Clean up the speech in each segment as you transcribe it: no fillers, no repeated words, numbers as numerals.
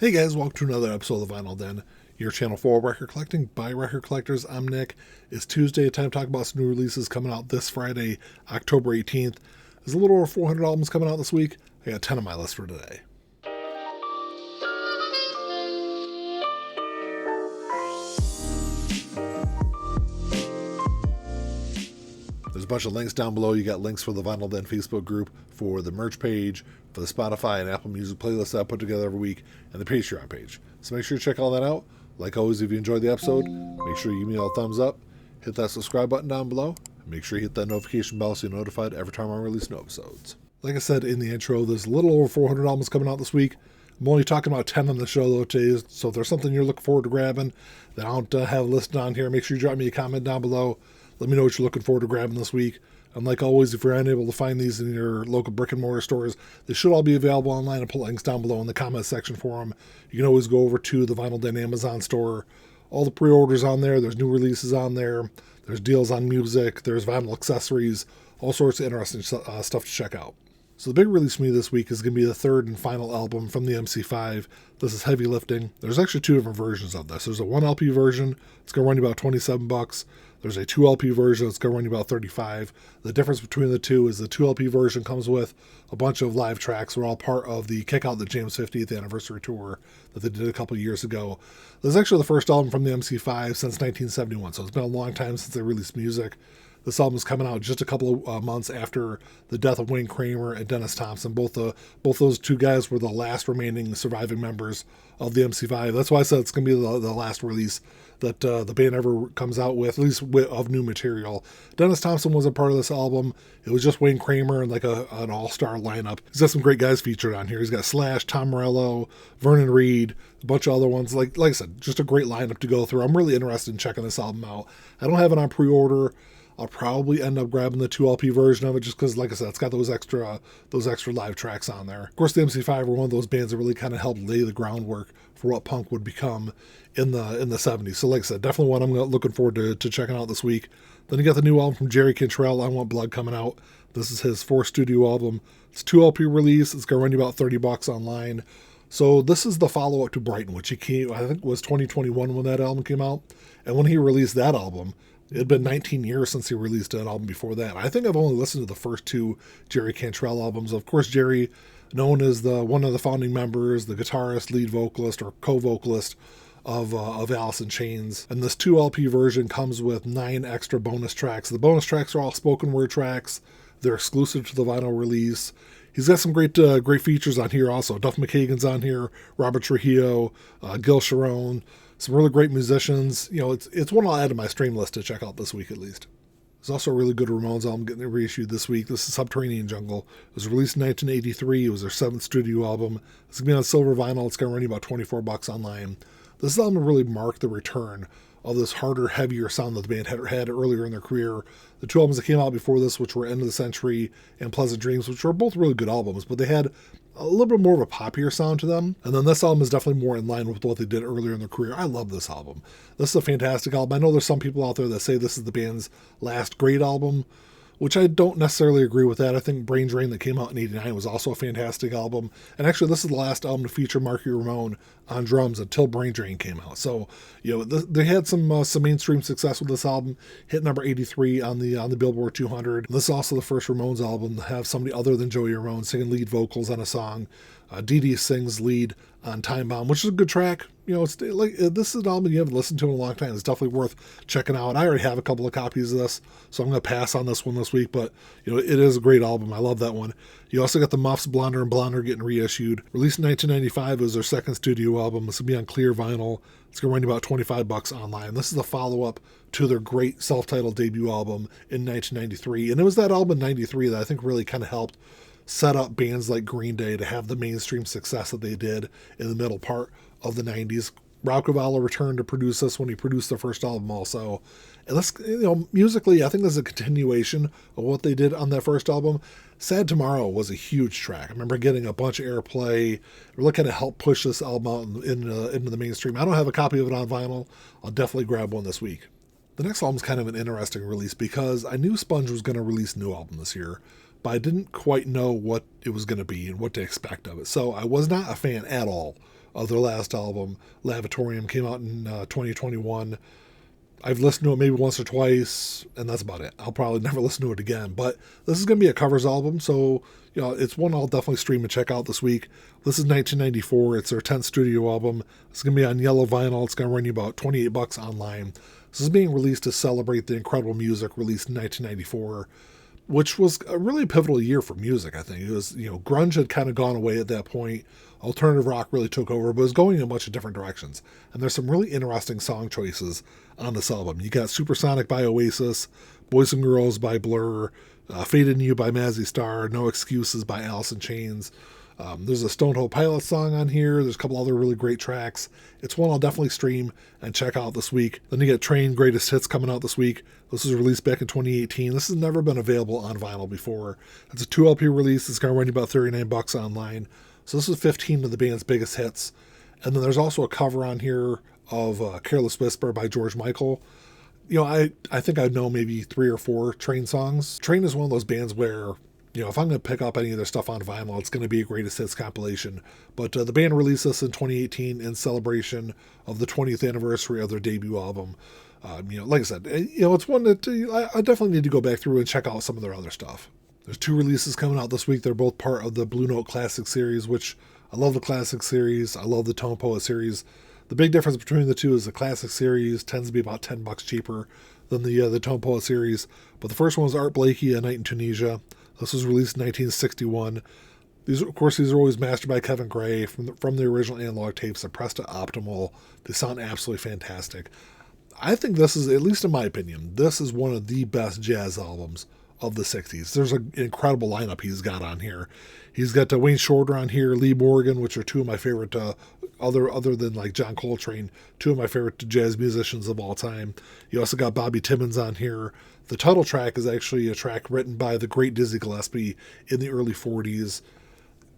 Hey guys, welcome to another episode of the Vinyl Den, your channel for record collecting by record collectors. I'm Nick. It's Tuesday, time to talk about some new releases coming out this Friday, October 18th. There's a little over 400 albums coming out this week. I got 10 on my list for today. There's a bunch of links down below. You got links for the Vinyl Den Facebook group, for the merch page, for the Spotify and Apple Music playlist that I put together every week, and the Patreon page. So make sure you check all that out. Like always, if you enjoyed the episode, make sure you give me a thumbs up, hit that subscribe button down below, and make sure you hit that notification bell so you're notified every time I release new episodes. Like I said in the intro, there's a little over 400 albums coming out this week. I'm only talking about 10 on the show though today, so if there's something you're looking forward to grabbing that I don't have listed on here, make sure you drop me a comment down below. Let me know what you're looking forward to grabbing this week. And like always, if you're unable to find these in your local brick and mortar stores, they should all be available online. I'll put links down below in the comment section for them. You can always go over to the Vinyl Den Amazon store. All the pre-orders on there. There's new releases on there. There's deals on music. There's vinyl accessories. All sorts of interesting stuff to check out. So the big release for me this week is going to be the third and final album from the MC5. This is Heavy Lifting. There's actually two different versions of this. There's a 1 LP version. It's going to run you about $27. There's a 2 LP version. It's going to run you about $35. The difference between the two is the 2 LP version comes with a bunch of live tracks. They're all part of the Kick Out the Jams 50th anniversary tour that they did a couple of years ago. This is actually the first album from the MC5 since 1971, so it's been a long time since they released music. This album is coming out just a couple of months after the death of Wayne Kramer and Dennis Thompson. Both those two guys were the last remaining surviving members of the MC5. That's why I said it's going to be the last release that the band ever comes out with, at least of new material. Dennis Thompson wasn't part of this album. It was just Wayne Kramer and like an all-star lineup. He's got some great guys featured on here. He's got Slash, Tom Morello, Vernon Reid, a bunch of other ones. Like I said, just a great lineup to go through. I'm really interested in checking this album out. I don't have it on pre-order. I'll probably end up grabbing the 2 LP version of it just because, like I said, it's got those extra live tracks on there. Of course, the MC5 were one of those bands that really kind of helped lay the groundwork for what punk would become in the 70s. So like I said, definitely one I'm looking forward to checking out this week. Then you got the new album from Jerry Cantrell, I Want Blood, coming out. This is his 4th studio album. It's 2 LP release. It's going to run you about $30 online. So this is the follow-up to Brighton, which he came, I think, was 2021 when that album came out. And when he released that album, it had been 19 years since he released an album before that. I think I've only listened to the first 2 Jerry Cantrell albums. Of course, Jerry, known as one of the founding members, the guitarist, lead vocalist, or co-vocalist of Alice in Chains. And this 2 LP version comes with 9 extra bonus tracks. The bonus tracks are all spoken word tracks. They're exclusive to the vinyl release. He's got some great features on here also. Duff McKagan's on here, Robert Trujillo, Gil Sharon, some really great musicians. You know, it's one I'll add to my stream list to check out this week at least. There's also a really good Ramones album getting reissued this week. This is Subterranean Jungle. It was released in 1983. It was their 7th studio album. It's going to be on silver vinyl. It's going to run you about $24 online. This album really marked the return of this harder, heavier sound that the band had earlier in their career. The 2 albums that came out before this, which were End of the Century and Pleasant Dreams, which were both really good albums, but they had a little bit more of a poppier sound to them. And then this album is definitely more in line with what they did earlier in their career. I love this album. This is a fantastic album. I know there's some people out there that say this is the band's last great album, which I don't necessarily agree with that. I think Brain Drain that came out in 89 was also a fantastic album. And actually, this is the last album to feature Marky Ramone on drums until Brain Drain came out. So, you know, they had some mainstream success with this album. Hit number 83 on the Billboard 200. And this is also the first Ramones album to have somebody other than Joey Ramone singing lead vocals on a song. Dee Dee sings lead on Time Bomb, which is a good track. You know, it's like, this is an album you haven't listened to in a long time. It's definitely worth checking out. I already have a couple of copies of this, so I'm going to pass on this one this week, but you know, it is a great album. I love that one. You also got the Muffs, Blonder and Blonder, getting reissued. Released in 1995, it was their 2nd studio album. This will be on clear vinyl. It's going to run you about $25 online. This is the follow-up to their great self-titled debut album in 1993, and it was that album in 93 that I think really kind of helped set up bands like Green Day to have the mainstream success that they did in the middle part of the 90s. Rob Cavallo returned to produce this when he produced the first album also. And this, you know, musically, I think this is a continuation of what they did on that first album. Sad Tomorrow was a huge track. I remember getting a bunch of airplay. It really kind of helped push this album out into the mainstream. I don't have a copy of it on vinyl. I'll definitely grab one this week. The next album is kind of an interesting release because I knew Sponge was going to release a new album this year, but I didn't quite know what it was going to be and what to expect of it. So I was not a fan at all of their last album, Lavatorium, came out in 2021. I've listened to it maybe once or twice, and that's about it. I'll probably never listen to it again. But this is going to be a covers album, so it's one I'll definitely stream and check out this week. This is 1994. It's their 10th studio album. It's going to be on yellow vinyl. It's going to run you about $28 online. This is being released to celebrate the incredible music released in 1994, which was a really pivotal year for music, I think. It was, grunge had kind of gone away at that point. Alternative rock really took over, but it was going in a bunch of different directions. And there's some really interesting song choices on this album. You got Supersonic by Oasis, Boys and Girls by Blur, Faded in You by Mazzy Star, No Excuses by Alice in Chains. There's a Stone Temple Pilots song on here. There's a couple other really great tracks. It's one I'll definitely stream and check out this week. Then you get Train Greatest Hits coming out this week. This was released back in 2018. This has never been available on vinyl before. It's a 2 LP release. It's going to run you about $39 online. So this is 15 of the band's biggest hits. And then there's also a cover on here of Careless Whisper by George Michael. I think I know maybe 3 or 4 Train songs. Train is one of those bands where, if I'm going to pick up any of their stuff on vinyl, it's going to be a greatest hits compilation. But the band released this in 2018 in celebration of the 20th anniversary of their debut album. Like I said, it's one that I definitely need to go back through and check out some of their other stuff. There's 2 releases coming out this week. They're both part of the Blue Note Classic series, which I love the Classic series. I love the Tone Poet series. The big difference between the two is the Classic series tends to be about $10 cheaper than the Tone Poet series. But the first one was Art Blakey, A Night in Tunisia. This was released in 1961. These are always mastered by Kevin Gray from the original analog tapes. They're pressed to optimal. They sound absolutely fantastic. I think this is, at least in my opinion, this is one of the best jazz albums of the 60s. There's an incredible lineup he's got on here. He's got Wayne Shorter on here, Lee Morgan, which are 2 of my favorite, other than like John Coltrane, 2 of my favorite jazz musicians of all time. You also got Bobby Timmons on here. The title track is actually a track written by the great Dizzy Gillespie in the early 40s.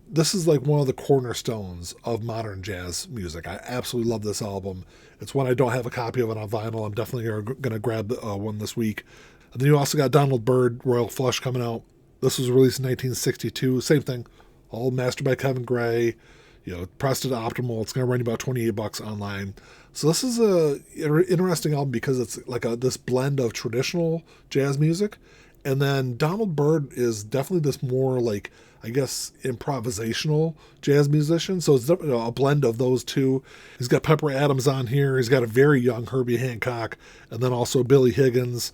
This is like one of the cornerstones of modern jazz music. I absolutely love this album. It's one I don't have a copy of it on vinyl. I'm definitely going to grab one this week. And then you also got Donald Byrd, Royal Flush coming out. This was released in 1962. Same thing. All mastered by Kevin Gray. Pressed to optimal. It's going to run you about $28 online. So this is a interesting album because it's like this blend of traditional jazz music. And then Donald Byrd is definitely this more like, I guess, improvisational jazz musician. So it's a blend of those two. He's got Pepper Adams on here. He's got a very young Herbie Hancock. And then also Billy Higgins.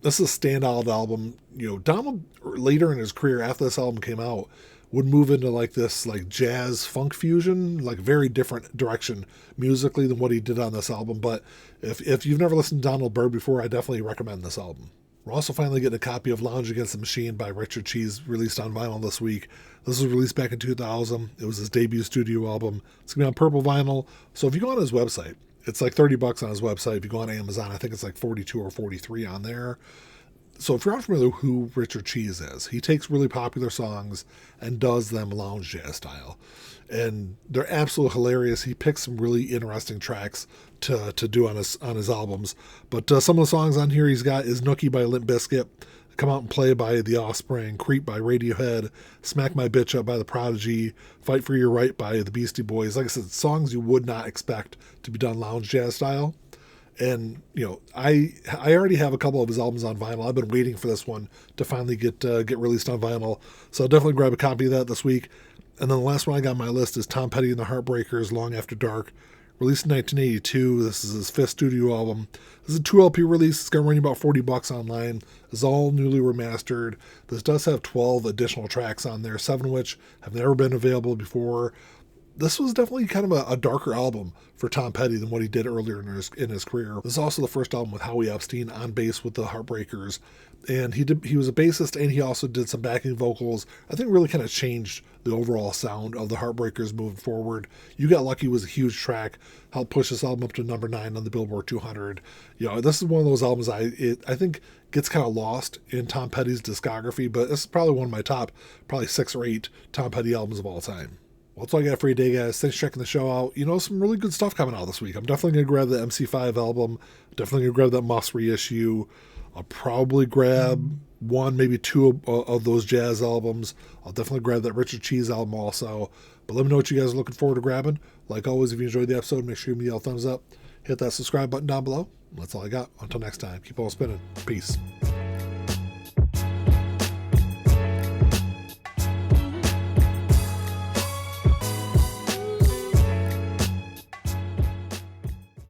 This is a standout album. Donald, later in his career, after this album came out, would move into like this like jazz funk fusion, like very different direction musically than what he did on this album. But if you've never listened to Donald Byrd before, I definitely recommend this album. We're also finally getting a copy of Lounge Against the Machine by Richard Cheese, released on vinyl this week. This was released back in 2000. It was his debut studio album. It's going to be on purple vinyl. So if you go on his website, it's like $30 on his website. If you go on Amazon, I think it's like 42 or 43 on there. So if you're not familiar with who Richard Cheese is, he takes really popular songs and does them lounge jazz style. And they're absolutely hilarious. He picks some really interesting tracks to do on his albums. But some of the songs on here he's got is Nookie by Limp Bizkit, Come Out and Play by The Offspring, Creep by Radiohead, Smack My Bitch Up by The Prodigy, Fight for Your Right by The Beastie Boys. Like I said, songs you would not expect to be done lounge jazz style. And, I already have a couple of his albums on vinyl. I've been waiting for this one to finally get released on vinyl. So I'll definitely grab a copy of that this week. And then the last one I got on my list is Tom Petty and the Heartbreakers, Long After Dark. Released in 1982. This is his 5th studio album. This is a 2 LP release. It's going to run you about $40 online. It's all newly remastered. This does have 12 additional tracks on there, 7 of which have never been available before. This was definitely kind of a darker album for Tom Petty than what he did earlier in his career. This is also the first album with Howie Epstein on bass with the Heartbreakers. And he was a bassist, and he also did some backing vocals. I think really kind of changed the overall sound of the Heartbreakers moving forward. You Got Lucky was a huge track, helped push this album up to number 9 on the Billboard 200. This is one of those albums I think gets kind of lost in Tom Petty's discography, but this is probably one of my top, probably 6 or 8 Tom Petty albums of all time. Well, that's all I got for you today, guys. Thanks for checking the show out. Some really good stuff coming out this week. I'm definitely going to grab the MC5 album. Definitely going to grab that Muffs reissue. I'll probably grab 1, maybe 2 of those jazz albums. I'll definitely grab that Richard Cheese album also. But let me know what you guys are looking forward to grabbing. Like always, if you enjoyed the episode, make sure you give me a thumbs up. Hit that subscribe button down below. That's all I got. Until next time, keep on spinning. Peace.